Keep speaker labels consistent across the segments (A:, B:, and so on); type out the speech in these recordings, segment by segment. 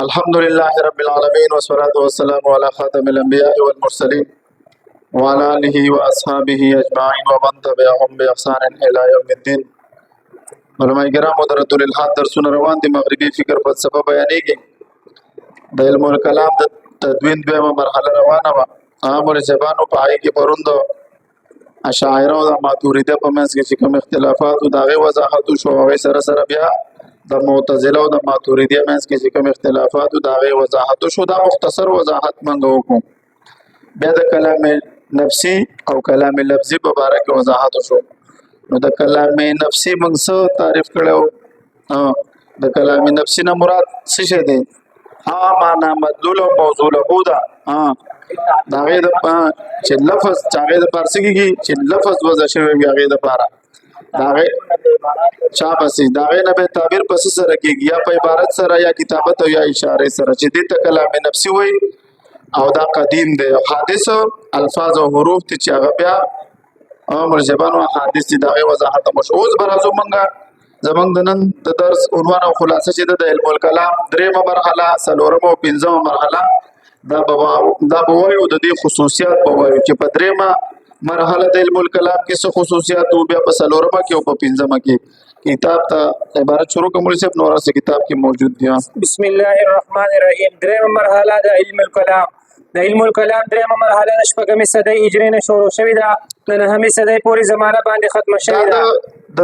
A: الحمد لله رب العالمين والصلاة والسلام على خاتم الأنبياء والمرسلين وعلى آله وأصحابه أجمعين ومن تبعهم بإحسان إلى يوم الدين. علماء کرام در رد الالحاد درسونه روان دي. مغربي فکر فلسفه بیانېږي. د علم الکلام د تدوین دویمه مرحله روانه وه. عامو رسبانو په هغې کې پرون د اشاعره او د ماتوریده په منځ کې چې کوم اختلافات و د هغې وضاحت وشو. هغې سره سره بیا د معتزله او د ماتوریدیه منځ کې چې کوم اختلافات و د هغې وضاحت وشو. دا مختصر وضاحت موږ وکړو. بیا د کلام نفسي او کلام لفظي په باره کې وضاحت وشو. نو د کلام نفسي موږ څه تعریف کړی. د کلام نفسي نه مراد څه شی دی؟ معنا مدلول او موضوع له ده. د هغې چې لفظ چې هغې دپاره څه کېږي چې لفظ وضع شوی وي هغې دپاره د هغې چا پسې د هغې نه به تعبیر په څه سره کېږي؟ یا په عبارت سره یا کتابت او یا اشارې سره چې دې ته کلام نفسي وایي. او دا قدیم دی. حادث الفاظ او حروف دي چې هغه بیا مرجبانو حادث دي. د هغې وضاحت هم وشو. اوس به راځو موږ زمونږ د نن د درس عنوان او خلاصه چې د علم الکلام درېیمه مرحله، څلورمه او پنځمه مرحله دا به وایو. د دې خصوصیات به وایو چې په درېیمه مرحله د علم الکلام کې څه خصوصیات و، بیا په څلورمه کې او په پنځمه کې. کتاب ته عبارت شروع کوم مولوي صاحب، نور څه کتاب کې موجود دي.
B: بسم الله الرحمن الرحیم. درېیمه مرحله د علم الکلام. د علم الکلام درېیمه مرحله د شپږمې صدۍ هجري نه شروع شوې ده. د نهمې صدۍ پورې زمانه باندې ختمه شوې ده.
A: د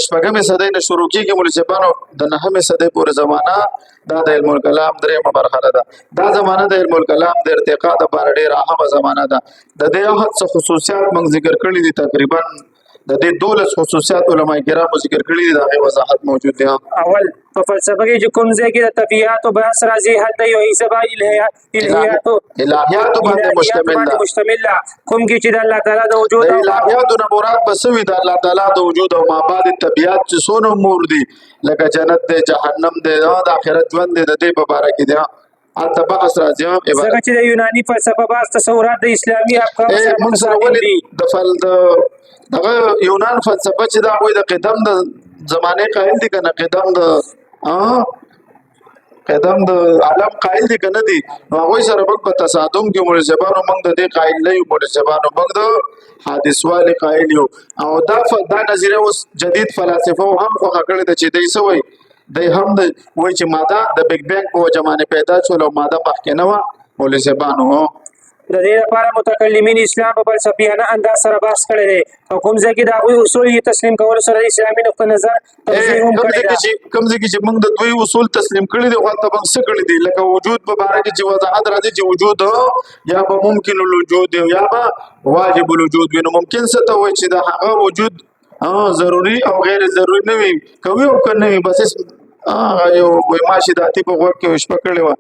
A: شپږمې صدۍ نه شروع کېږي مولوي صاحبانو. د نهمې صدۍ پورې زمانه دا د علم الکلام درېیمه مرحله ده. دا زمانه د علم الکلام د ارتقا دپاره ډېره اهمه زمانه ده. د دې هغه څه خصوصیات موږ ذکر کړي دي. تقریبا د دې 12 خصوصیات علماء کرامو ذکر کړي دي. د هغې وضاحت موجود دی.
B: اول په فلسفه کې چې کوم ځای کې د طبیعاتو بحث راځي هلته یو حصه به الهیاتو
A: باندې
B: مشتمل ده. کوم کې چې د الله تعالی د وجود
A: د الهیاتو نه مراد به څه وي؟ د الله تعالی د وجود او مابعد طبیعت چې څونه امور دي لکه جنت دی، جهنم دی، د آخرت ژوند دی، د دې په باره کې دی هلته بحث راځي.
B: ځکه چې د یوناني فلسفه بعض تصورات د اسلامي افکارو سره
A: متصادم دي. دغه یونان فلسفه چې دا هغوی د قدم د زمانې قایل دي که نه؟ قدم د عالم قایل دي که نه دي؟ نو هغوی سره موږ په تصادم کې مولوي صاحبانو موږ د دې قایل نه یو. مولوي صاحبانو موږ د حادث والي قایل یو. او دا نظریه اوس جدید فلاسفو هم خوښه کړې ده چې دی څه وایي؟ دی هم وایي چې ماده د بیګ بینګ په وجه باندې پیدا شول او ماده مخکې نه وه. مولوي صاحبانو
B: د دې لپاره متکلمین اسلام په فلسفیانه انداز سره بحث کړی دی او کوم ځای کې د هغوی اصول یې تسلیم کولو سره د اسلامي نقطه نظر توضیح هم کړې ده.
A: کوم ځای کې چې موږ د دوی اصول تسلیم کړي دي هلته موږ څه کړي دي؟ لکه وجود په باره کې چې وضاحت راځي چې وجود یا به ممکن الوجود یا به واجب الوجود وي. نو ممکن څه ته وایي چې د هغه وجود ضروري او غیر ضروري نه وي، کوي او که نه وي. بس یو ماشي د اتي په غوږ کې شپه کړې وه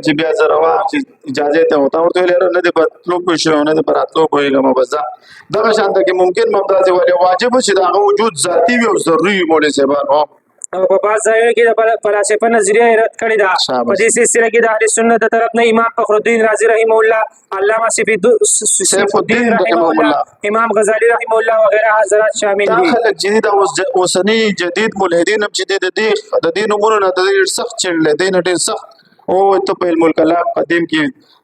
A: چې بیا زه روان چې اجازې ته ورته ویل نه دې په تلو پوه شوی نه دې په راتلو پوهېږم. بس دغه شان ته کې ممکن به همداسې ولې واجب چې د هغه وجود ذاتي وي او ضروري وي. مولوي صاحبانو
B: او په بعض ځایونو کې د فلاسفه نظریه رد کړې ده. په دې سلسله کې د اهل سنت د طرف نه امام فخرالدین رازي رحمه الله، علامه سیف الدین رحمه الله، امام غزالی رحمه الله وغیره حضرات شامل دي.
A: خلک جدید اوسني جدید ملحدین هم چې د دې نومونو نه ډېر سخت چړلی دی، نه ډېر سخت او ته په علم الکلام قدیم کې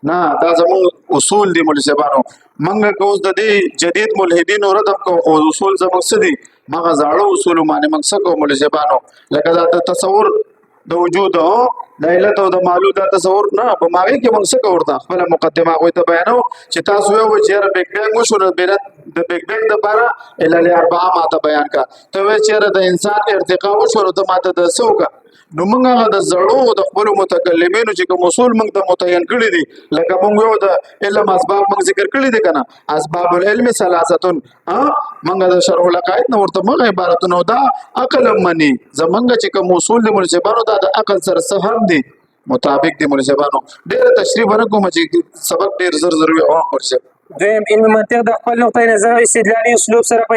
A: نه. دا زموږ اصول دي مولوي صاحبانو. موږ که اوس د دې جدید ملحدینو رد هم کوو خو اصول زموږ څه دي؟ هغه زاړه اصولو باندې موږ څه کوو مولوي صاحبانو؟ لکه دا تصور د وجود د علت او د معلول دا تصور نه په هغې کې موږ څه کوو؟ ورته خپله مقدمه هغوی ته بیانو چې تاسو ویوئ چې یاره بیګ بینګ وشو نو د بیګ بینګ دپاره علل اربعه ماته بیان کړه. ته وایې چې یاره د انسان ارتقا وشو نو ته ماته د څه وکړه؟ نو موږ هغه د زړو د خپلو متکلمینو چې کوم اصول موږ ته متعین کړي دي لکه موږ یو د علم اسباب موږ ذکر کړي دي که نه؟ اسباب العلم ثلاثتون. موږ د شرح العقاید نه ورته موږ عبارتونه دا عقل هم مني. زموږ چې کوم اصول دي مولوي صاحبانو دا د عقل سره څه هم دي مطابق دي. مولوي صاحبانو ډېره تشریح به نه کوم چې سبق ډېر زر زر وي. مولوي صاحب
B: دویم علم منطق د خپل نقطه نظر او استدلالي اسلوب سره په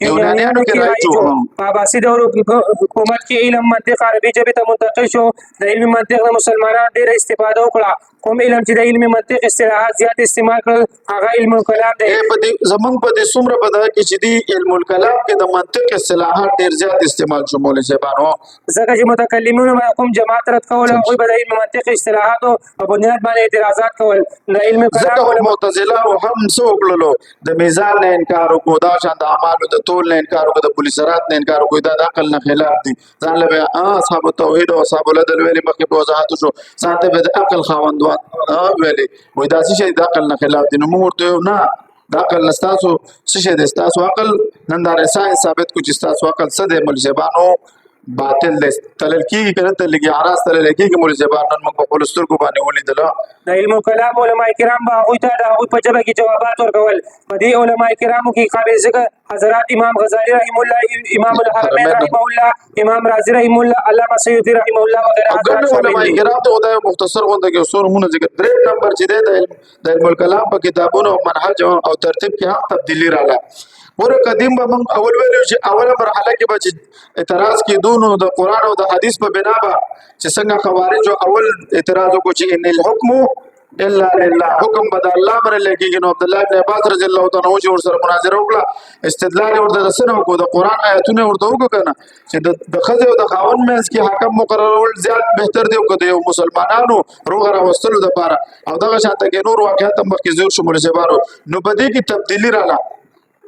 B: یونانیانو کې رایج و. په عباسي دور حکومت کې علم منطق عربي ژبې ته منتقل شو. د علم منطق د مسلمانانو ډېره استفاده وکړه کوم علم چې د علم منطق اصطلاحات زیات استعمال کړل هغه علم الکلام دی.
A: په دې زمونږ په دې څومره په دغه کې چې دی علم الکلام کې د منطق اصطلاحات ډېر زیات استعمال شو مولوي صاحبانو،
B: ځکه چې متکلمون کوم جماعت رد کول هغوی به د علم منطق اصطلاحاتو په بنیاد باندې اعتراضات کول د علم کلام.
A: ځکه معتزله هم څه وکړلو د میزان نه انکار وکړو، دا شان د اعمالو د تول نه انکار وکړو، د پولیسرات نه انکار وکړو، دا د عقل نه خلاف دي. ځان له اصحاب التوحید او اصحاب العدل ویلي مخکې په وضاحت شو، ځان ته به د عقل خاوندان ویلي وایي دا څه شی د عقل نه خلاف دي. نو موږ ورته نه د عقل نه ستاسو څه شی دی، ستاسو عقل نن دا ساینس ثابت کړو چې ستاسو عقل څه دی مولوي صاحبانو، باطل دی. تلل کېږي که نه تلل کېږي، اعراض تللی کېږي مولوي صاحبان. نن موږ په خپلو سترګو باندې ولیدله
B: د علم کلام علما کرام به هغوی ته د هغوی په ژبه کې جوابات ورکول. په دې علما کرامو کې قابل ذکر حضرات امام غزالی رحم الله، امام الحرمین رحمه الله، امام رازی رحمه الله، علامه سیوطی رحمه الله وغیره حضرات شامل
A: علما
B: دي.
A: کرام ته خدای مختصر غونډه کې څو نمونه ذکر. درې نمبر چې دی د علم الکلام په کتابونو او منهج او ترتیب کې هم تبدیلی راغله. ور قدیم به موږ اول ویلو چې اوله مرحله کې به اعتراض کېدو نو د قرآن او د حدیث په بنا به چې څنګه خوارجو اول اعتراض وکړو چې ان الحکم الا لله، حکم به د الله باندې لګېږي. نو عبدالله بن عباس رضی الله تعالی عنه چې ورسره مناظره وکړه، استدلال ورته رسنه وکړو، د قرآن آیاتونه ورته وکړو که نه چې د ښځې او د خاوند منځ کې حکم مقررول زیات بهتر دی که د یو مسلمانانو روغه راوستلو دپاره. او دغه شانته کې نور واقعات هم مخکې ذکر شو مولوي صاحبانو. نو په دې کې تبدیلي راغله.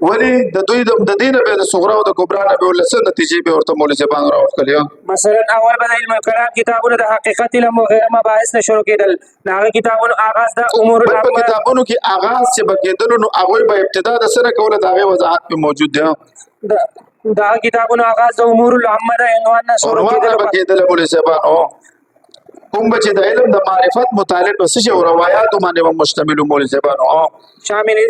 A: ولی د دوی د دې نه به د صغرا او د کبرا نه به ولڅ نتیجې به ورته مولوي صاحبان راوښکلې.
B: مثلا اول به د علم کلام کتابونو د حقیقت علم او غیره مباحث نه شروع کېدل. د هغه کتابونو آغاز د امور
A: په کتابونو کې آغاز چې به کېدلو نو هغوی به ابتدا د سره کوله د هغې وضاحت پې موجود دی.
B: د هغه کتابونو آغاز د امور العامه د عنوان نه شروع
A: کېدل مولوي صاحبانو. کوم به چې د علم د معرفت متعلق په څه شي او روایاتو باندې به مشتمل مولوي صاحبانو
B: شامل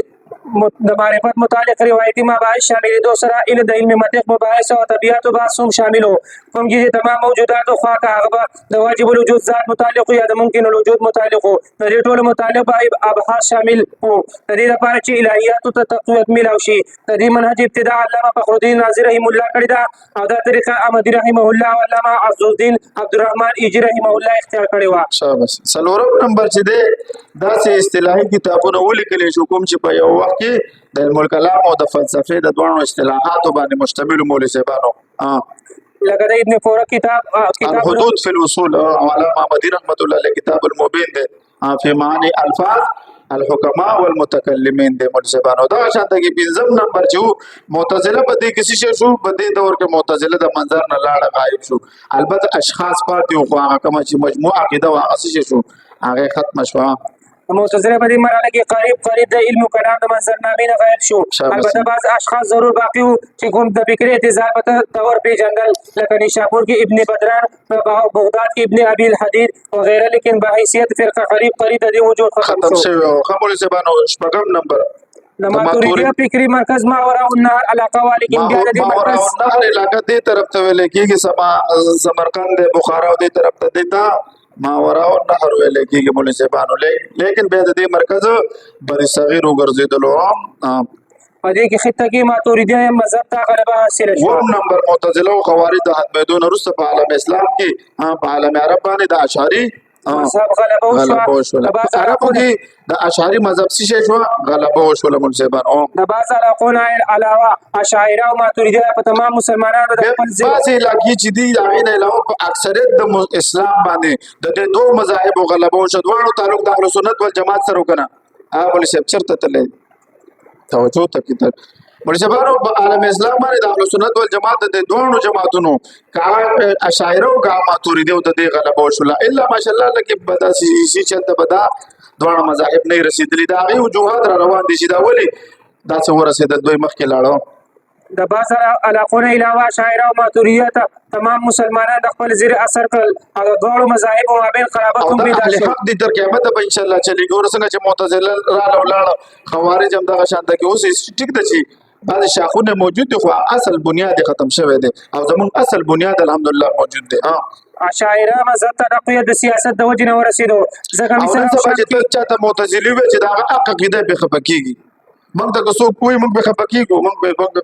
B: د معرفت متعلق روایتي مباحث شامل دو سره علم د علم منطق مباحث او طبیعت بحث هم شامل کوم چې تمام موجودات خو هغه د واجب الوجود ذات متعلق یا د ممکن الوجود متعلق د دې ټول متعلق ابحاث شامل وو. د دې لپاره چې الهیات ته تقویت ملو شي د دې منهج ابتداء علامه فخر الدین رازی رحم الله کړی دا او دا طریقه احمدی رحمه الله او علامه عبد الدین عبدالرحمن ایجی رحمه الله اختیار کړی و.
A: شاباش. څلورم نمبر چې دی داسې اصطلاحي کتابونه ولیکلی شو کوم چې په یو وخت کې د علم الکلام او د فلسفې د دواړو اصطلاحاتو باندې مشتمل مولوي صاحبانو.
B: لکه د ابن فورک کتاب
A: الحدود فی الوصول او علامه احمدی رحمت الله علیه کتاب المبین دی فی معانی الفاظ الحکماء والمتکلمین دی مولوي صاحبانو. دا شانته کې پنځم نمبر چې معتزله په دې کې شو، په دې دور کې معتزله د منظر نه لاړه غایب شو. البته اشخاص پاتې وو خو هغه کومه چې مجموع عقیده وه هغه شو هغه ختمه شوه.
B: معتزله په دې مرحله کې قریب د علم کلام د منظرنامې نه غایب شو. البته بعض اشخاص ضرور باقي وو چې کوم د فکري اعتزال په تور پیژندل لکه نیشاپور کې ابن بدران، بغداد کې ابن ابي الحديد وغیره، لیکن بحیثیت فرقه قریب د دې وجود ختم شو.
A: خبرې سبانو شپږم نمبر
B: د ماتوریدیه فکری مرکز ماورا النهر علاقه لیکن بیا د دې
A: ماورا النهر علاقه دې طرف ته ویل کېږي، سمرقند بخارا او دې طرف ته دیتا ماورا النهر ویل کېږي مولوي صاحبانو. لیکن بیا د دې مرکز بری صغیر وګرځېدلو.
B: په دې کې خطه کې ماتوریدیه مذهب ته غلبه حاصله شوه.
A: اووم نمبر معتزله او خوارج د ختمېدو نه وروسته په عالم اسلام کې په عالم عرب باندې د اشعري
B: مذهب غلبه وشوه.
A: په عربو کې د اشعري مذهب څه شوه غلبه وشوله مولوي صاحبانو.
B: د بعض علاقو نه علاوه اشاعره او ماتوریدیه په تمام مسلمانانو د خپل ځای
A: بعضې علاقې چې دي هغې نه علاوه په اکثریت د اسلام باندې د دې دوه مذاهبو غلبه وشوه. دواړو تعلق د اهل سنت والجماعت سره وکړه. مولوي صاحب چېرته تللی توجه ته کتل مولوي صاحبانو په عالم اسلام باندې د اهل سنت والجماعت د دواړو جماعتونو که اشاعره او که ماتوریدیه د دې غلبه وشوله الا ماشاءالله لکه به داسې چلته به دا دواړه مذاهب نه رسېدلي. د هغې وجوهات را روان دي چې دا ولې داسې ورسېدل دوی مخکې لاړه.
B: د بعض علاقو نه علاوه اشاعره او ماتوریدیه ته تمام مسلمانان د خپل زیر اثر کړل او د دواړو مذاهبو مابین قرابت هم پیدا شو.
A: حق دي تر قیامته به انشاءالله چلېږي. ور څنګه چې معتزله راله ولاړه خوارج هم دغه شانته کې اوس ټیک ده چې بعضې شاخونه موجود دي خو اصل بنیاد ختم شوی دی او زموږ اصل بنیاد الحمدلله موجود دی.
B: اشاعره مذهب ته تقویت د سیاست د وجې نه ورسېدو. ځکه
A: مثلا چې ته چاته معتزلي وی چې د هغه حق عقیده پرې خفه کېږي، موږ ته که څوک وایي موږ پرې خفه کېږو، موږ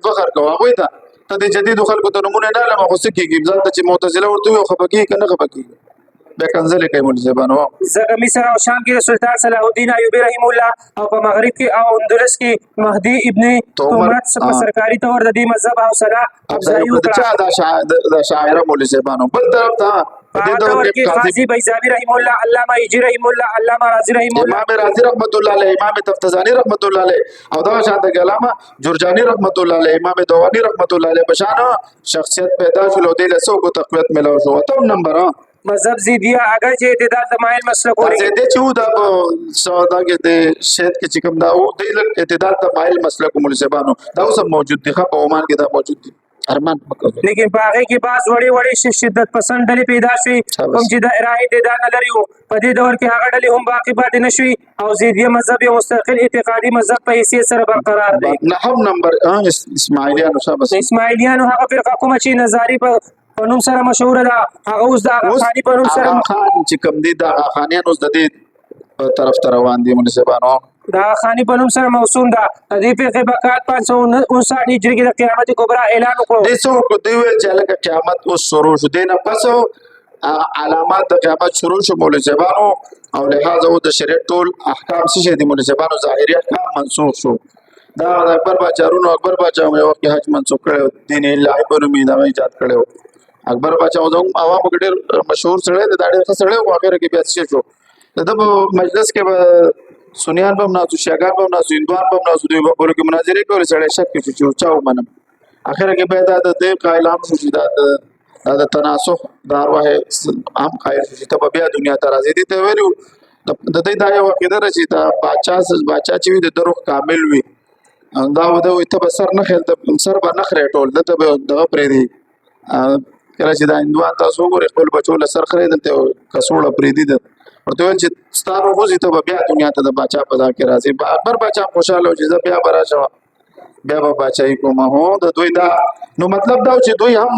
A: فخر کوو هغوی ته. ته د جدیدو خلکو ته نومونه نه علمه خو څه کېږي ځان ته چې معتزله ورته وي خفه کېږي که نه خفه کېږي. به کنځلې کوي مولوي صاحبانو.
B: زګ مصر او شام کې سلطان صلاح الدین ایوبی رحم الله او په مغرب کې او اندلس کې مهدی ابن تومرت په سرکاري تور د دې مذهب او صلاح افزایی وکړه.
A: چا دا شاعر مولوي صاحبانو بل طرف ته
B: په دور کې قاضي بیزاوی رحم الله، علامه ایجی رحم الله، علامه رازی رحم الله،
A: امام رازی رحمت الله علیه، امام تفتزانی رحمت الله علیه او دا شاته علامه جرجانی رحمت الله علیه، امام دوانی رحمت الله علیه بشان شخصیت پیدا شول او د لسو کو تقویت ملو شو. اتم نمبر
B: مذهب زیدیه اگر چې اعتدال د مایل مسلک
A: ورې زیدې چې دا سودا کې د شهد کې چکم دا او د اعتدال د مایل مسلک مولوي صاحبانو دا اوس موجود دي. خو په عمان کې دا موجود دي ارمان پکې،
B: لیکن په هغه کې بعض وړي شدت پسند ډلې پیدا شوي کوم چې د ارائه اعتدال نه لري. په دې دور کې هغه ډلې هم باقی پاتې نشوي او زیدیه مذهب یو مستقل اعتقادي مذهب په حیثیت سره برقرار دی.
A: نهم نمبر اسماعیلیانو شابه
B: اسماعیلیانو هغه فرقه کومه چې نظاری په نوم سره مشهور ده، هغه اوس د خاني په نوم سره
A: خان چې کوم دي د خانیان اوس د دې طرف ته روان دي مولوي صاحبانو.
B: دا خاني په نوم سره موسوم ده. د دې فرقې بقات 559 هجري کې د قیامت کبرا اعلان وکړو.
A: د څو کو دی ویل چې لکه قیامت اوس شروع شو دینه پس علامات د قیامت شروع شو مولوي صاحبانو او لہذا د شریعت ټول احکام څه دي مولوي صاحبانو ظاهري احکام منسوخ شو. دا اکبر باچارونو اکبر باچا یو وخت حج منسوخ کړو، دین الله په نوم دا ایجاد کړو. اکبر باچا زموږ عوامو کې ډېر مشهور سړی دی، دا ډېر ښه سړی و. اخر کې بیا څه شو د مجلس کې به سنیان به هم ناسو، شیعاګان به هم ناسو، هندوان به هم ناسو، دوی به خپلو کې مناظرې کولې. سړی شک کې شو چې چا ومنم. اخر کې بیا دا د دې قایل هم شو چې دا د تناسخ د ارواح عام قایل شو چې ته به بیا دنیا ته راځې. دې ته ویلي وو د دې دا یو عقیده ده چې دا باچا چې وي د روح کامل وي. دا ته به سر نه خېل، سر به نه خرې ټول دته به دغه پرېږدي. کله چې دا هندوان تاسو وګورئ خپل بچو له سر خرې دلته کڅوړه پرېږدي ده ورته ویل چې ستا روح وځي ته به بیا دنیا ته د باچا په ځای کې راځي. اکبر باچا خوشحاله و چې زه بیا به راشم، بیا به باچایي کوم. هو د دوی دا نو مطلب دا چې دوی هم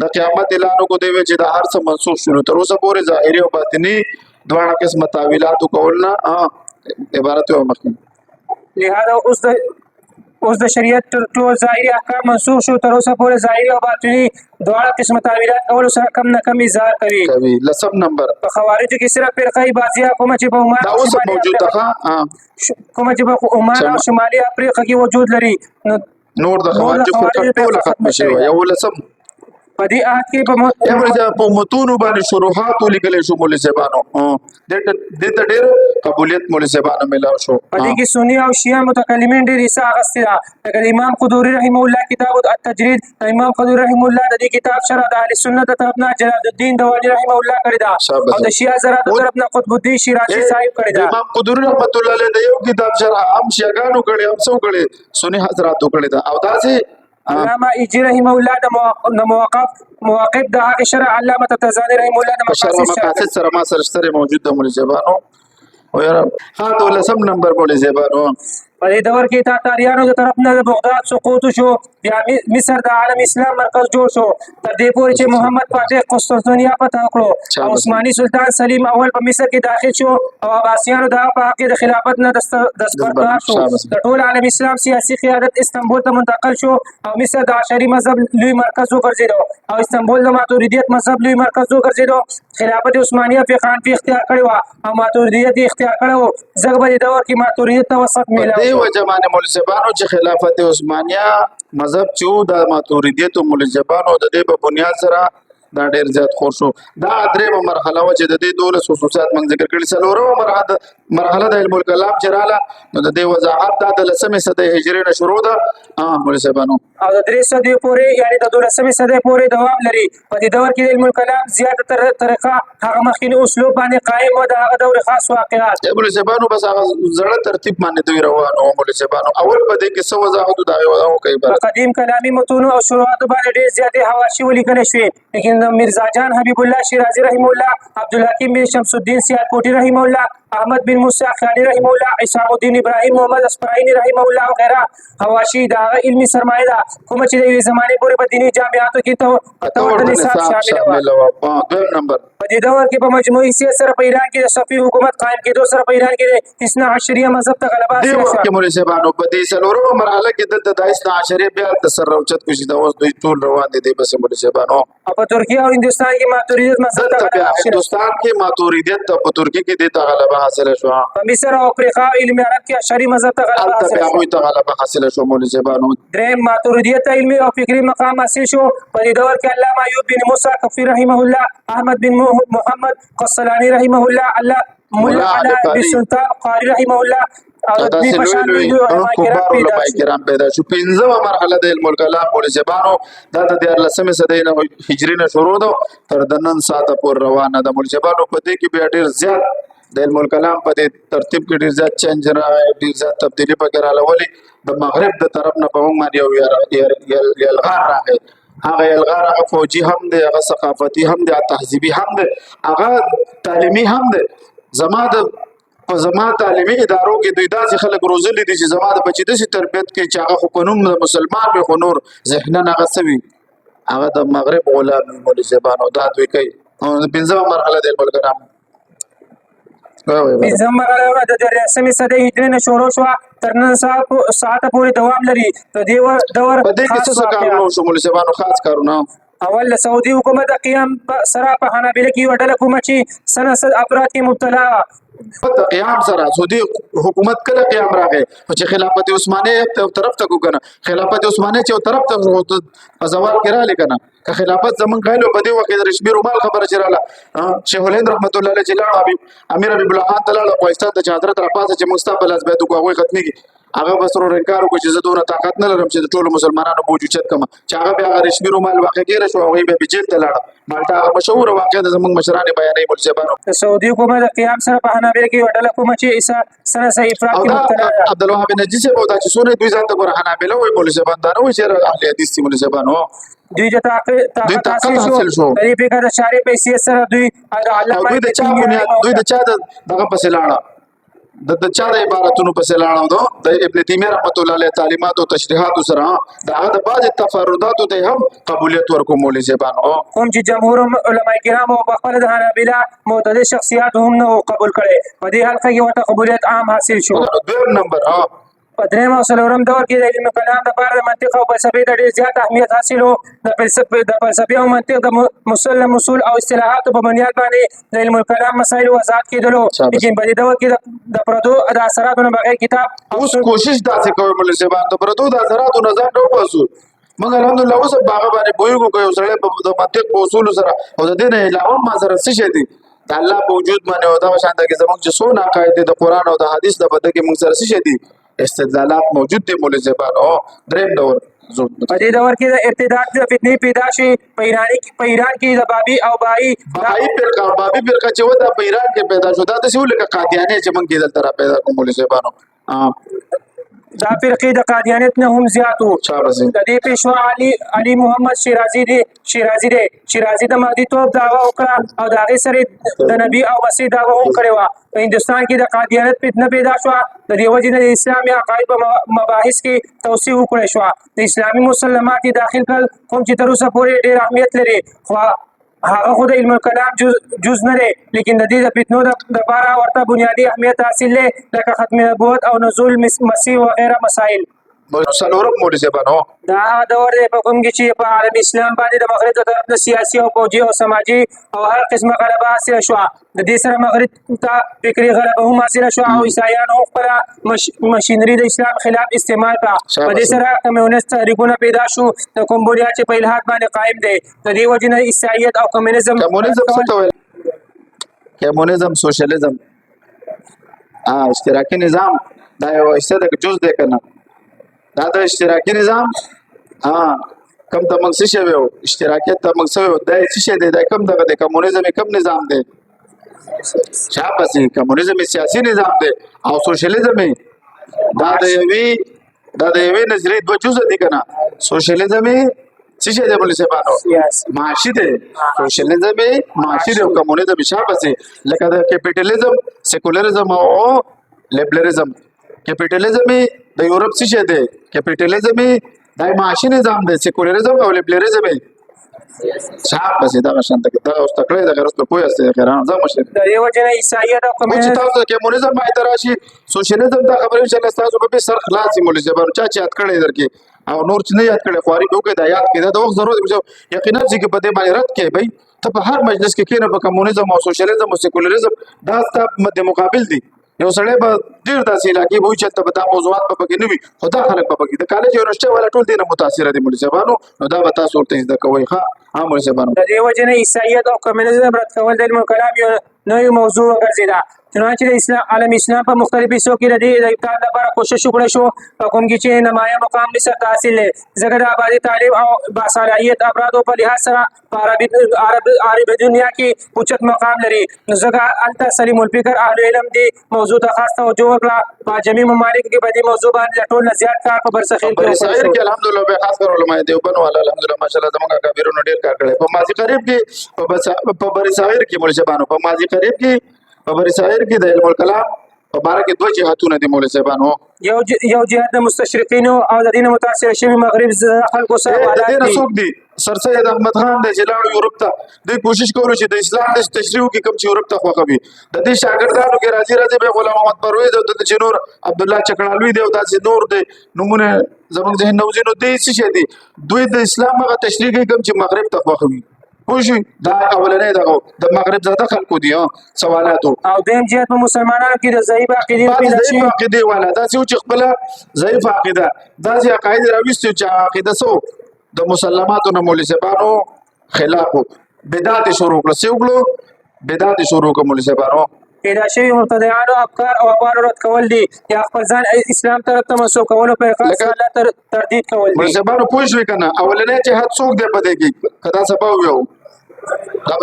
A: د قیامت اعلان وکړو. دی ویل چې دا هر څه منسوخ شو. تر اوسه پورې ظاهري او باطني دواړه قسمه تاویلات وکول نه عبارت یو مخکې.
B: لہذا اوس د شریعت ټول ظاهري احکام منسوخ شو. تر اوسه پورې ظاهري او باطني دواړه قسمه تعبیرات کولو سره کم نه کم اظهار کوي.
A: لسم نمبر
B: په خوارجو کې صرف فرقه بازیه کومه چې په عمان
A: دا اوس موجود ده،
B: کومه چې په عمان او شمالي افریقا کې وجود لري.
A: نور د خوارجو فرقه ټول ختم شوی. یو لسم
B: په دې آیت کې
A: په متونو باندې شروحات لیکل شو مولوي صاحبانو. د ته ډېر قبولیت مولوي صاحبانو ملاو شو.
B: په دې کې سنی او شیعه متکلمین ډېر حصہ اخیستې ده. لکه امام قدوري رحم الله کتاب التجرید، امام قدوري رحم الله د دې کتاب شرح د اهل سنت طرف نه جلال الدین دوانی رحم الله کړی ده او د شیعه زرا طرف نه قطب الدین شیرازي صاحب کړی ده.
A: امام قدوري رحمت الله علیه د یو کتاب شرح هم شیعاګانو کړی، هم څو کړی، سنی حضراتو کړی ده. او داسې
B: علامه ایجی رحم الله د مواقف د هغه شرع علامه تفتزانی رحم الله د
A: مقاصد سره ما سره شته موجود د مولوي صاحبانو. او یاره ها د لسم نمبر مولوي صاحبانو
B: په دې دور کې تاتاریانو د طرف نه د بغداد سقوط شو. بیا مصر د عالم اسلام مرکز جوړ شو تر دې پورې چې محمد فاتح قسطنطنیه فتح کړو او عثماني سلطان سلیم اول په مصر کې داخل شو او عباسیانو د هغه په حق د خلافت نه دستبردار شو. د ټول عالم اسلام سیاسي قیادت استنبول ته منتقل شو او مصر د عشري مذهب لوی مرکز وګرځیدو او استنبول د ماتوریدیت مذهب لوی مرکز وګرځیدو. خلافت عثمانیه په خانفي اختیار کړی و او ماتوریدیت اختیار کړو. ځکه په دې دور کې ماتوریدیت ته وسط میلاو
A: و زمانه مولوي صاحبانو چې خلافت عثمانیه مذهب چې د ماتوریدیت مولوي صاحبانو د دې په بنیاد سره دا ډېر زیات خور شو. دا درېمه مرحله و چې د دې 12 خصوصیات موږ ذکر کړي. څلورمه مرحله د علم الکلام چې رااله نو د دې وضاحت د 10مې صدۍ هجري نه شروع ده مولوي صاحبانو
B: او د 3 صدۍ پورې یعنی د 12مې صدۍ پورې دوام لري. په دې دور کې علم الکلام زیاتره طریقه هغه مخکینی اسلوب باندې قائم و د هغه دور خاص واقعات.
A: مولوي صاحبانو بس هغه زړه ترتیب باندې دوی روانو مولوي صاحبانو. اول په دې کې څه وضاحت دا یو کوي په
B: قدیم کلامي متون او شروحات باندې ډېر زیاتې حواشي ولیکل شوې. لیکن مرزا جان حبیب الله شیرازی رحم الله، عبدالحکیم بن شمس الدین سیالکوټی رحم الله، احمد بن موسی خیالی رحم الله، اسحاق الدین ابراهیم محمد اسفراینی رحم الله وغیرہ حواشی دا علمی سرمایه ده کوم چې د زمانه پورې په دینی جامعاتو کې ته نصاب شامل و.
A: دویم نمبر
B: په دې دور کې په مجموعي سیاست سره په ایران کې د صفوي حکومت قائم کېدو سره په ایران کې د اثنا عشریه مذهب ته غلبه
A: دی
B: حاصله
A: وخت
B: شوه.
A: کې مولوي صاحبانو په دې څلورمه مرحله کې د اثنا عشریه بیا تسر اوچت کوشي دا اوس دوی ټول روان دي بس مولوي صاحبانو.
B: او په ترکیه او هندوستان کې ماتوریدیت مذهب ته غلبه حاصله شوه.
A: هندوستان کې ماتوریدیت په ترکیه کې د غلبه حاصله شوه.
B: په مصر او افریقا او علم عرب کې اشعري مذهب ته غلبه حاصله شوه.
A: ته غلبه حاصله شو مولوي صاحبانو.
B: دریم ماتوریدیت علمي او فکری مقام حاصل شو. په دې دور کې علامه ایوب بن موسی کفی رحمه الله، احمد بن محمد قسطلانی رحمه الله، الله مولا علی بن سلطان قاری رحمه الله او د دې په شان
A: علماء کرام پیدا شو. پنځمه مرحله د علم الکلام مولوي صاحبانو دا د 14 صدۍ نه هجري نه شروع ده تر د نن ساعته پورې روانه ده مولوي صاحبانو. په دې کې بیا ډېر زیات د علم الکلام په دې ترتیب کې ډېر زیات چینج راغی، ډېر زیات تبدیلي پکې راغله. ولې د مغرب د طرف نه په موږ باندې یو یلغار راغی. هغه یلغار هغه فوجي هم دی، هغه ثقافتي هم دی، تهذیبي هم دی، هغه تعلیمي هم دی. زما تعلیمي ادارو کې دوی داسې خلک روزلي دي چې زما د بچي داسې تربیت کوي چې هغه خو په نوم د مسلمان وي خو نور ذهناً هغه څه وي، هغه د مغرب غلام وي مولوي صاحبانو. دا دوی کوي. پنځمه مرحله د علم الکلام
B: پنځمه مرحله د 14 صدۍ هجري نه شروع شوه تر نن ساعته پورې دوام لري. د دې دور
A: په دې کې څه کارونه وشو مولوي صاحبانو؟ خاص کارونه
B: اول د سعودي حکومت د قیام سره په حنابله کې یوه ډله کومه چې سنه افراد کې مبتلا
A: په قیام سره سعودي حکومت کله قیام راغی چې خلافت عثماني یو طرف ته کو کنه، خلافت عثماني چې یو طرف ته زوال کرا لیکنه که خلافت زمون غایلو په دې وخت د رشمي رومال خبره چراله شیخ الهند رحمت الله علیه چې لاړ امیر حبیب الله خان تعالی افغانستان ته حضرت را پاسه چې مستقبل از بیت کو هغه ختميږي. هغه بسرو رنکارو کو چې زه دونه طاقت نه لرم چې ټول مسلمانانو بوج چت کما چې هغه بیا رشمي رومال واقع کېره شو هغه به جیل ته لاړ. مالټا هغه مشهور واقع د زمون مشران بیانې مول صاحبانو.
B: د سعودي حکومت د قیام سره په حنابله کې یوه ډله کومه چې سنه افراد کې مبتلا ده.
A: عبدالوهاب نجدي صاحب دا چې سونه دوی ځان ته ګور حنابله وای مول صاحبان دا نه وای چې اهل حدیث دي مول صاحبانو.
B: دوی د طاقت حاصل شو د دې فکر د شارع په حیثیت سره دوی د علامه
A: دوی د چا بنیاد دوی د چا دغه پسې لاړه د چا د عبارتونو پسې لاړه د ابن تیمیه رحمت الله علیه تعلیمات او تشریحات سره د بعض تفردات ته هم قبولیت ورکو مولوي صاحبانو.
B: کوم چې جمهور علما کرام او په خپل د حنابله معتدل شخصیات هم نه قبول کړي په دې حلقه کې ورته قبولیت عام حاصل شو.
A: دویم نمبر
B: په درېیم او څلورم دور کې د علم کلام لپاره د منطق او فلسفې ته ډېر زیات اهمیت حاصل و. د فلسفې او منطق د مسلم اصول او اصطلاحاتو په بنیاد باندې د علم کلام مسایل وضاحت کېدلو. لیکن په دې دور کې د پردو د اثراتو نه بغیر کتاب
A: اوس کوشش داسې کوي مولوي صاحبان د پردو د اثراتو نه ځان وباسو. موږ الحمدلله اوس باغ باندې پوهېږو که یو سړی په منطق په اصولو سره او د دې نه علاوه ما سره څه شی دي د الله په وجود باندې او دا شانته کې زموږ چې څونه عقاید دي د قرآن او د حدیث د بده کې موږ سره څه شی دي استدلالات موجود دي مولوي صاحبانو. درېیم دور
B: په دې دور کې د ارتداد د فتنې پیدا شي په ایران کې د بابي او بابي
A: فرقه چې و دا په ایران کې پیدا شو. دا داسې و لکه قادیانې چې موږ کې دلته را پیدا کوم مولوي صاحبانو.
B: دا فرقې د قادیانیت نه هم زیات وو. د دې پیشوا علي محمد شیرازي د مهدیتوب دعوه وکړه او د هغې سره د نبي او مسیح دعوه هم کړې وه. په هندوستان کې د قادیانیت فتنه پیدا شوه. د دې وجې نه د اسلامي عقاید په مباحث کې توسيع وکړی شوه. د اسلامي مسلمات یې داخل کړل کوم چې تر اوسه پورې ډېر اهمیت لري خو هغه خو د علم کلام جز نه دی. لیکن د دې د فتنو دپاره ورته بنیادي اهمیت حاصل دی لکه ختم نبوت او نزول مسیح وغیره مسایل.
A: څلورم مولوي صاحبانو
B: دا هغه دور دی په کوم کې چې په عالم اسلام باندې د مغرب د طرف نه سیاسي او فوجي او سماجي او هر قسمه غلبه حاصله شوه. د دې سره مغرب ته فکري غلبه هم حاصله شوه او عیسایانو خپله مشینري د اسلام خلاف استعمال کړه. په دې سره کمیونست تحریکونه پیدا شو د کوم بنیاد چې په الحاد باندې قایم دی. د دې وجې نه عیسایت او کمیونیزم
A: څه ته ویل کمیونیزم سوشلیزم اشتراکي نظام دا یو حصه د جز دی کنه دا د اشتراکي نظام کم ته موږ څه شوی وو اشتراکیت ته موږ څه وو دا څه شی دی دا کم دغه د کمیونیزم کم نظام دی شاباسي کمیونیزم سیاسي نظام دی او سوشلیزم دا د یوې نظریې دوه جزء دي کنه. سوشلیزم څه شی دی مولوي صاحبانو؟ معاشي دی. سوشلیزم معاشي دی او کمیونیزم شاباسي لکه د کیپیټالیزم سیکولریزم او لیبرلیزم. کیپیټالیزم د یورپ څه شی دی؟ کیپیټالیزم د معاشي نظام دی. سیکولریزم او لیبرلیزم صاحب بس دا شانته کې دا اوس تکړه د غرض په پوهه است خیران زما مشه
B: د یو جن عیسایت او
A: چې
B: کمیونیزم
A: تاسو کمونیزم باندې تراشي سوشلیزم دا خبرې چې تاسو په سر خلاصي مولوی زبر چا یاد کړی درکې او نور چې نه یاد کړی خواري به کې دا یاد کړه دا وخت ضرورت دی یقینا چې په دې باندې رد کې بھائی ته په هر مجلس کې کېنه په کمونیزم او سوشلیزم او سیکولریزم دا ستاسو مد مقابل دي یو سړی به ډیر داسې علاقې وي چې ته به دا موضوعات په پکې نه وي خو دا خلک په پکې د کالج یونیورسيټي والا ټول دي نه متاثره دي مولوی صاحبانو نو دا به تاسو ورته زده کوئ ها مولوی صاحبانو
B: د یو جن عیسایت او کمیونیزم رد کول د علم کلام یو نوې موضوع وګرځیدا چنانچه د اسلام عالم اسلام په مختلفو حصو کې د ابتداء لپاره کوشش وکړي شو په کوم کې چې نمایه مقام لسه حاصل لې زګر آبادی تعلیم او باصلاحیت افرادو په لحاظ سره په عربي دنیا کې اوچت مقام لري نو زګر انت سلیم الفکر اهل علم دی موضوع ته خاص توجه وکړه په جمعي ممالک کې په دې موضوع باندې ټول زیات کار په برسخیل
A: کې الحمدلله به خاص کر علماء دیوبند والا الحمدلله ماشاءالله زموږ کبیرونو ډیر کار کړی په ماضي قریب کې په بری صغیر کې مولوی صاحبانو په ماضي قریب کې په بری صغیر کې د علم الکلام په باره کې دوه جهاتونه دي مولوی صاحبانو
B: یو جهات د مستشرقینو او د دین متاثر شوی مغرب خلکو سره
A: وادات دي سر سید احمد خان د جلاړو یورپ ته د کوشش کولو چې د اسلام د تشریح کې کوم چې یورپ ته خوخوي د دې شاګردانو کې راځي به غلام محمد پرویز او د جنور عبد الله چکړالوی دی او داسې نور دی نمونه زمونږ ذهن نوځینو دي څه دي دوی د اسلام هغه تشریح کې کوم چې مغرب ته خوخوي خوشي دا اولنې دغه د مغرب زده خلکو دي سوالاتو
B: او دیم جهات په مسلمانانو کې د ضعیف
A: عقیده والا دا چې خپل ضعیف عقیده دا چې عقاید راوستي چې عقیده سو د مسلماتو نه مولوی صاحبانو خلاف بدعت شروع کړو بدعت شروع کړو مولوی صاحبانو
B: پیدا شوی مبتدعانو افکار او اقوال رد کول دي یا خپل ځان اسلام طرف ته منسوب کول په خاص حالت تردید کول دي
A: مولوی صاحبانو پوښښ وکنه اولنې چې حد څوک دی پدې کې کدا سبا ویو دا